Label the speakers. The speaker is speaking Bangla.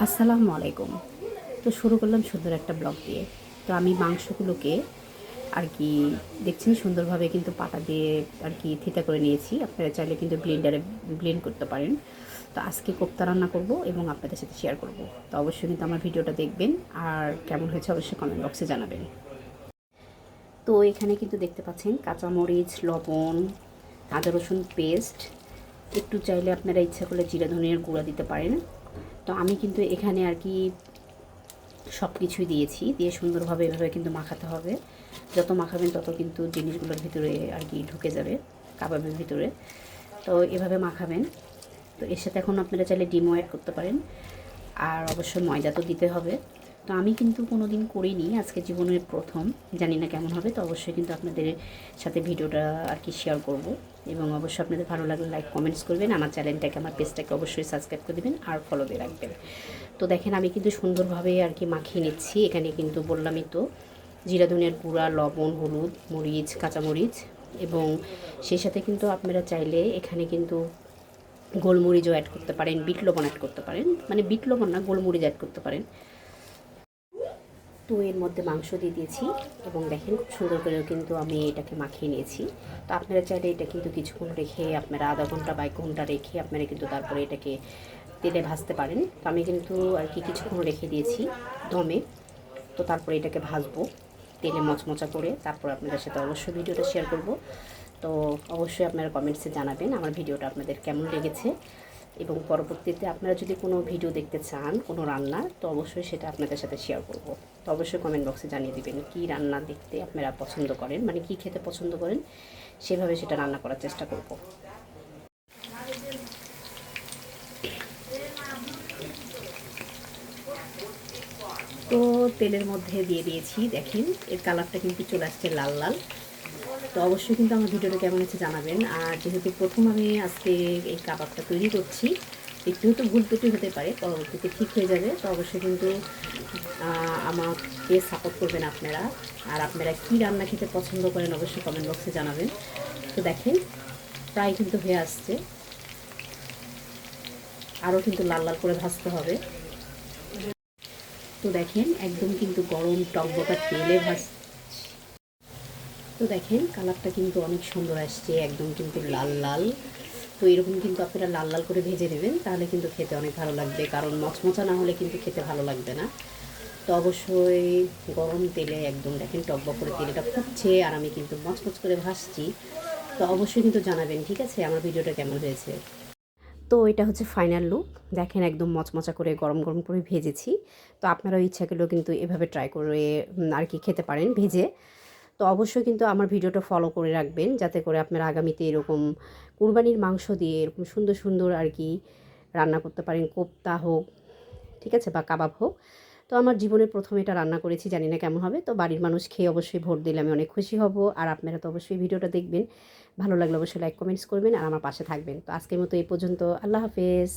Speaker 1: আসসালামু আলাইকুম। তো শুরু করলাম সুন্দর একটা ব্লগ দিয়ে। তো আমি মাংসগুলোকে আর কি দেখছেন সুন্দরভাবে কিন্তু পাটা দিয়ে আর কি থিতা করে নিয়েছি। আপনারা চাইলে কিন্তু ব্লেন্ডারে ব্লেন্ড করতে পারেন। তো আজকে কোপ্তা রান্না করব এবং আপনাদের সাথে শেয়ার করব। তো অবশ্যই কিন্তু আমার ভিডিওটা দেখবেন আর কেমন হয়েছে অবশ্যই কমেন্ট বক্সে জানাবেন। তো এখানে কিন্তু দেখতে পাচ্ছেন কাঁচামরিচ, লবণ, আদা রসুন পেস্ট, একটু চাইলে আপনারা ইচ্ছা করলে জিরা ধনিয়ার গুঁড়া দিতে পারেন। তো আমি কিন্তু এখানে আর কি সব কিছুই দিয়েছি, দিয়ে সুন্দরভাবে এভাবে কিন্তু মাখাতে হবে। যত মাখাবেন তত কিন্তু জিনিসগুলোর ভিতরে আর কি ঢুকে যাবে কাবাবের ভিতরে। তো এভাবে মাখাবেন। তো এর সাথে এখন আপনারা চাইলে ডিমও অ্যাড করতে পারেন, আর অবশ্যই ময়দা তো দিতে হবে। তো আমি কিন্তু কোনো দিন করিনি, আজকে জীবনের প্রথম, জানি না কেমন হবে। তো অবশ্যই কিন্তু আপনাদের সাথে ভিডিওটা আর কি শেয়ার করব, এবং অবশ্যই আপনাদের ভালো লাগলে লাইক কমেন্টস করবেন, আমার চ্যানেলটাকে আমার পেজটাকে অবশ্যই সাবস্ক্রাইব করে দেবেন আর ফলো দিয়ে রাখবেন। তো দেখেন আমি কিন্তু সুন্দরভাবে আর কি মাখিয়ে নিচ্ছি। এখানে কিন্তু বললামই তো জিরা ধনিয়ার গুঁড়া, লবণ, হলুদ, মরিচ, কাঁচামরিচ, এবং সেই সাথে কিন্তু আপনারা চাইলে এখানে কিন্তু গোলমরিচও অ্যাড করতে পারেন, বিট লবণ অ্যাড করতে পারেন, মানে বিট লবণ না, গোলমরিচ অ্যাড করতে পারেন। তো এর মধ্যে মাংস দিয়ে দিয়েছি এবং দেখেন খুব সুন্দর করেও কিন্তু আমি এটাকে মাখিয়ে নিয়েছি। তো আপনারা চাইলে এটা কিন্তু কিছুক্ষণ রেখে, আপনারা আধা ঘন্টা বা 1 ঘন্টা রেখে আপনারা কিন্তু তারপরে এটাকে তেলে ভাজতে পারেন। তো আমি কিন্তু আর কি কিছুক্ষণ রেখে দিয়েছি দমে। তো তারপরে এটাকে ভাজবো তেলে মচমচা করে, তারপর আপনাদের সাথে অবশ্যই ভিডিওটা শেয়ার করব। তো অবশ্যই আপনারা কমেন্টসে জানাবেন আমার ভিডিওটা আপনাদের কেমন লেগেছে, এবং পরবর্তীতে আপনারা যদি কোনো ভিডিও দেখতে চান কোনো রান্নার, তো অবশ্যই সেটা আপনাদের সাথে শেয়ার করব। তো অবশ্যই কমেন্ট বক্সে জানিয়ে দিবেন কী রান্না দেখতে আপনারা পছন্দ করেন, মানে কী খেতে পছন্দ করেন, সেভাবে সেটা রান্না করার চেষ্টা করব। তো তেলের মধ্যে দিয়ে দিয়েছি, দেখেন এর কালারটা কিন্তু চলে আসছে লাল লাল। তো অবশ্যই কিন্তু আমার ভিডিওটা কেমন হচ্ছে জানাবেন। আর যেহেতু প্রথম আমি আজকে এই কাবাবটা তৈরি করছি, একটু তো ভুল ত্রুটি হতে পারে, পরবর্তীতে ঠিক হয়ে যাবে। তো অবশ্যই কিন্তু আমাকে সাপোর্ট করবেন আপনারা। আর আপনারা কী রান্না খেতে পছন্দ করেন অবশ্যই কমেন্ট বক্সে জানাবেন। তো দেখেন প্রায় কিন্তু হয়ে আসছে, আরও কিন্তু লাল লাল করে ভাজতে হবে। তো দেখেন একদম কিন্তু গরম টকবকা তেলে তো দেখেন কালারটা কিন্তু অনেক সুন্দর আসছে, একদম কিন্তু লাল লাল। তো এরকম কিন্তু আপনারা লাল লাল করে ভেজে নেবেন, তাহলে কিন্তু খেতে অনেক ভালো লাগবে, কারণ মচমচা না হলে কিন্তু খেতে ভালো লাগবে না। তো অবশ্যই গরম তেলে একদম দেখেন টকবক করে তেলটা ফুটছে, আর আমি কিন্তু মচমচ করে ভাজছি। তো অবশ্যই কিন্তু জানাবেন, ঠিক আছে, আমার ভিডিওটা কেমন হয়েছে। তো এটা হচ্ছে ফাইনাল লুক। দেখেন একদম মচমচা করে গরম গরম করে ভেজেছি। তো আপনারাও ইচ্ছা করলেও কিন্তু এভাবে ট্রাই করে আর কি খেতে পারেন ভেজে। তো অবশ্যই কিন্তু আমার ভিডিওটা ফলো করে রাখবেন, যাতে করে আপনারা আগামীতে এরকম কুরবানির মাংস দিয়ে এরকম সুন্দর সুন্দর আর কি রান্না করতে পারেন, কোপ্তা হোক, ঠিক আছে, বা কাবাব হোক। তো আমার জীবনের প্রথম এটা রান্না করেছি, জানি না কেমন হবে। তো বাড়ির মানুষ খেয়ে অবশ্যই ভোট দিলে আমি অনেক খুশি হব। আর আপনারা তো অবশ্যই ভিডিওটা দেখবেন, ভালো লাগলে অবশ্যই লাইক কমেন্টস করবেন আর আমার পাশে থাকবেন। তো আজকের মতো এই পর্যন্ত, আল্লাহ হাফেজ।